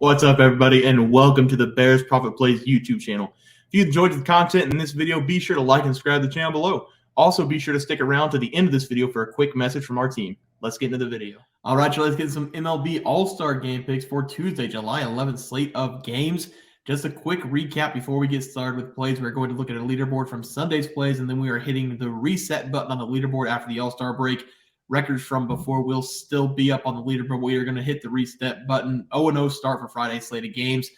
What's up, everybody, and welcome to the Bears Profit Plays YouTube channel. If you enjoyed the content in this video, be sure to like and subscribe to the channel below. Also, be sure to stick around to the end of this video for a quick message from our team. Let's get into the video. All right, so let's get some MLB All-Star game picks for Tuesday, July 11th slate of games. Just a quick recap before we get started with plays. We're going to look at a leaderboard from Sunday's plays, and then we are hitting the reset button on the leaderboard after the All-Star break. Records from before will still be up on the leaderboard. We are going to hit the reset button. 0-0 start for Friday's slate of games.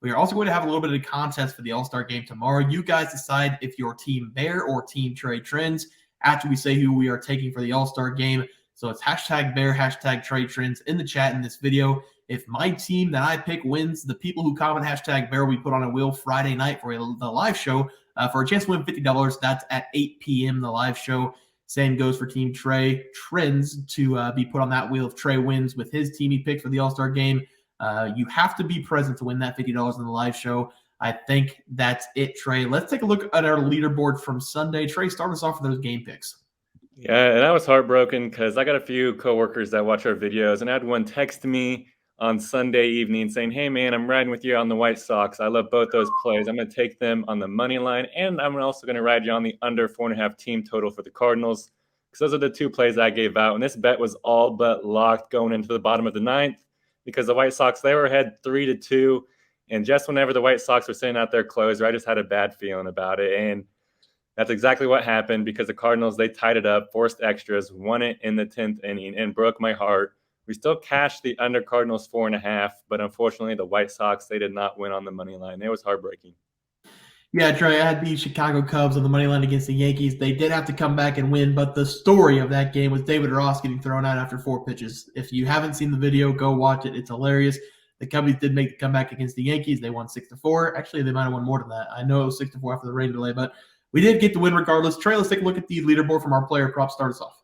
We are also going to have a little bit of a contest for the All-Star game tomorrow. You guys decide if you're Team Bear or Team Trey Trends after we say who we are taking for the All-Star game. So it's hashtag Bear, hashtag Trey Trends in the chat in this video. If my team that I pick wins, the people who comment hashtag Bear will be put on a wheel Friday night for the live show for a chance to win $50. That's at 8 p.m. the live show. Same goes for Team Trey Trends to be put on that wheel if Trey wins with his team he picked for the All-Star game. You have to be present to win that $50 in the live show. I think that's it, Trey. Let's take a look at our leaderboard from Sunday. Trey, start us off with those game picks. Yeah, and I was heartbroken because I got a few coworkers that watch our videos, and I had one text me on Sunday evening saying, "Hey, man, I'm riding with you on the White Sox. I love both those plays. I'm going to take them on the money line, and I'm also going to ride you on the under 4.5 team total for the Cardinals." Because those are the two plays I gave out, and this bet was all but locked going into the bottom of the ninth because the White Sox, they were ahead 3-2, and just whenever the White Sox were sending out their closer, I just had a bad feeling about it, and that's exactly what happened because the Cardinals, they tied it up, forced extras, won it in the 10th inning, and broke my heart. We still cashed the under Cardinals 4.5, but unfortunately the White Sox, they did not win on the money line. It was heartbreaking. Yeah, Trey, I had the Chicago Cubs on the money line against the Yankees. They did have to come back and win, but the story of that game was David Ross getting thrown out after 4 pitches. If you haven't seen the video, go watch it. It's hilarious. The Cubbies did make the comeback against the Yankees. They won 6-4. Actually, they might have won more than that. I know it was 6-4 after the rain delay, but we did get the win regardless. Trey, let's take a look at the leaderboard from our player props. Start us off.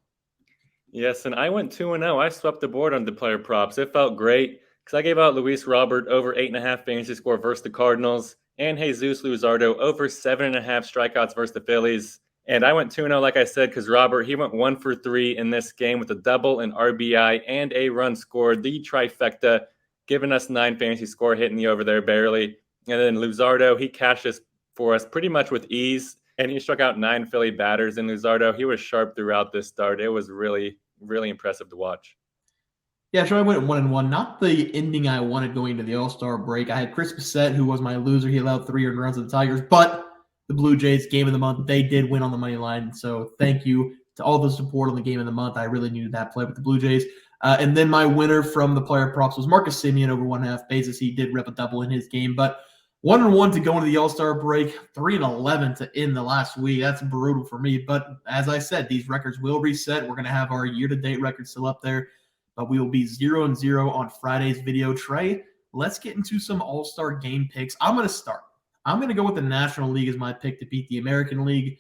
Yes, and I went 2-0. I swept the board on the player props. It felt great because I gave out Luis Robert over 8.5 fantasy score versus the Cardinals and Jesus Luzardo over 7.5 strikeouts versus the Phillies. And I went 2-0, like I said, because Robert, he went 1 for 3 in this game with a double, an RBI, and a run scored, the trifecta, giving us 9 fantasy score, hitting the over there barely. And then Luzardo, he cashed this for us pretty much with ease, and he struck out 9 Philly batters. And Luzardo, he was sharp throughout this start. It was really impressive to watch. Yeah, so I went 1-1. Not the ending I wanted going into the All-Star break. I had Chris Bassett, who was my loser. He allowed 3 earned runs to the Tigers, but the Blue Jays game of the month, they did win on the money line. So thank you to all the support on the game of the month. I really needed that play with the Blue Jays. And then my winner from the player props was Marcus Semien over 1.5 bases. He did rip a double in his game, but 1-1 to go into the All-Star break, 3-11 to end the last week. That's brutal for me. But as I said, these records will reset. We're going to have our year-to-date records still up there, but we will be 0-0 on Friday's video. Trey, let's get into some All-Star game picks. I'm going to start. I'm going to go with the National League as my pick to beat the American League.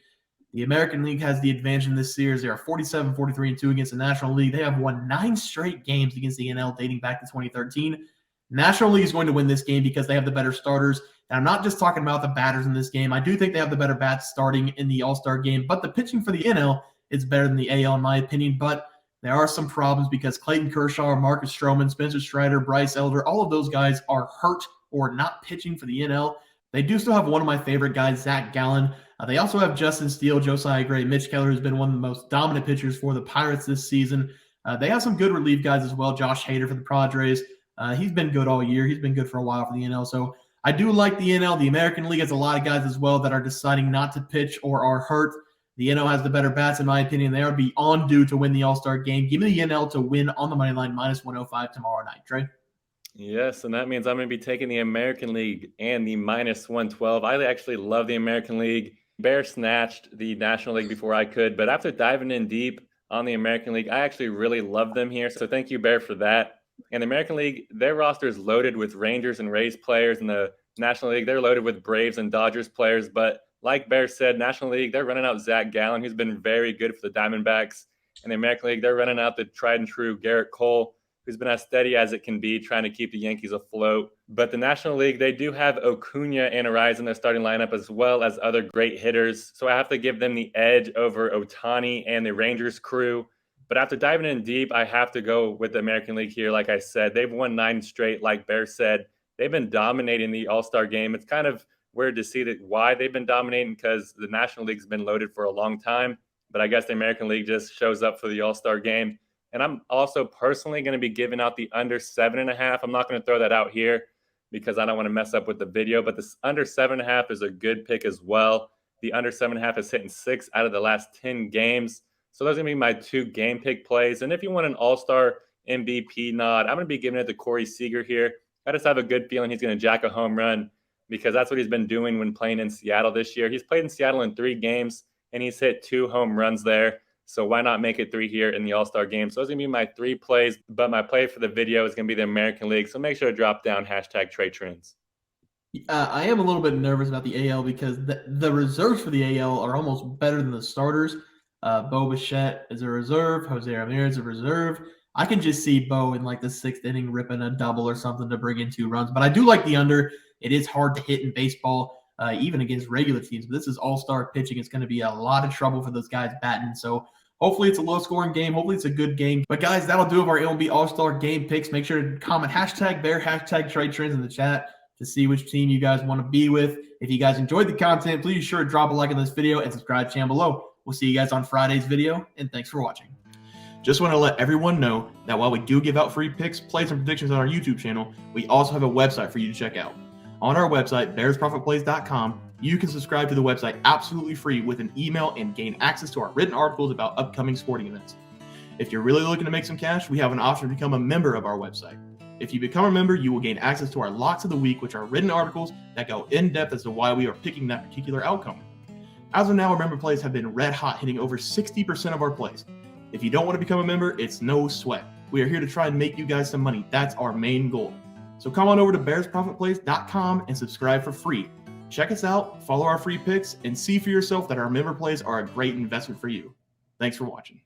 The American League has the advantage in this series. They are 47, 43-2 against the National League. They have won 9 straight games against the NL dating back to 2013. National League is going to win this game because they have the better starters. And I'm not just talking about the batters in this game. I do think they have the better bats starting in the All-Star game, but the pitching for the NL is better than the AL in my opinion. But there are some problems because Clayton Kershaw, Marcus Stroman, Spencer Strider, Bryce Elder, all of those guys are hurt or not pitching for the NL. They do still have one of my favorite guys, Zach Gallen. They also have Justin Steele, Josiah Gray, Mitch Keller, who's been one of the most dominant pitchers for the Pirates this season. They have some good relief guys as well. Josh Hader for the Padres. He's been good all year. He's been good for a while for the NL. So I do like the NL. The American League has a lot of guys as well that are deciding not to pitch or are hurt. The NL has the better bats, in my opinion. They are beyond due to win the All-Star game. Give me the NL to win on the money line, -105 tomorrow night. Trey? Yes, and that means I'm going to be taking the American League and the -112. I actually love the American League. Bear snatched the National League before I could, but after diving in deep on the American League, I actually really love them here. So thank you, Bear, for that. And the American League, their roster is loaded with Rangers and Rays players. In the National League, they're loaded with Braves and Dodgers players. But like Bear said, National League, they're running out Zach Gallen, who's been very good for the Diamondbacks. And the American League, they're running out the tried and true Garrett Cole, who's been as steady as it can be, trying to keep the Yankees afloat. But the National League, they do have Acuna and Arraez in their starting lineup, as well as other great hitters. So I have to give them the edge over Ohtani and the Rangers crew. But after diving in deep, I have to go with the American League here. Like I said, they've won 9 straight, like Bear said. they've been dominating the All-Star game. It's kind of weird to see that why they've been dominating, because the National League's been loaded for a long time. But I guess the American League just shows up for the All-Star game. And I'm also personally going to be giving out the under 7.5. I'm not going to throw that out here because I don't want to mess up with the video, but the under 7.5 is a good pick as well. The under 7.5 is hitting 6 out of the last 10 games. So those are going to be my 2 game pick plays. And if you want an All-Star MVP nod, I'm going to be giving it to Corey Seager here. I just have a good feeling he's going to jack a home run because that's what he's been doing when playing in Seattle this year. He's played in Seattle in 3 games, and he's hit 2 home runs there. So why not make it 3 here in the All-Star game? So those are going to be my 3 plays, but my play for the video is going to be the American League. So make sure to drop down #TradeTrends. I am a little bit nervous about the AL because the reserves for the AL are almost better than the starters. Bo Bichette is a reserve. Jose Ramirez is a reserve. I can just see Bo in like the 6th inning ripping a double or something to bring in 2 runs. But I do like the under. It is hard to hit in baseball, even against regular teams. But this is all-star pitching. It's going to be a lot of trouble for those guys batting. So hopefully it's a low-scoring game. Hopefully it's a good game. But guys, that'll do it for our MLB All-Star game picks. Make sure to comment #Bear, #TradeTrends in the chat to see which team you guys want to be with. If you guys enjoyed the content, please be sure to drop a like on this video and subscribe to the channel below. We'll see you guys on Friday's video, and thanks for watching. Just want to let everyone know that while we do give out free picks, plays, and predictions on our YouTube channel, we also have a website for you to check out. On our website, BearsProfitPlays.com, you can subscribe to the website absolutely free with an email and gain access to our written articles about upcoming sporting events. If you're really looking to make some cash, we have an option to become a member of our website. If you become a member, you will gain access to our Locks of the Week, which are written articles that go in depth as to why we are picking that particular outcome. As of now, our member plays have been red hot, hitting over 60% of our plays. If you don't want to become a member, it's no sweat. We are here to try and make you guys some money. That's our main goal. So come on over to BearsProfitPlays.com and subscribe for free. Check us out, follow our free picks, and see for yourself that our member plays are a great investment for you. Thanks for watching.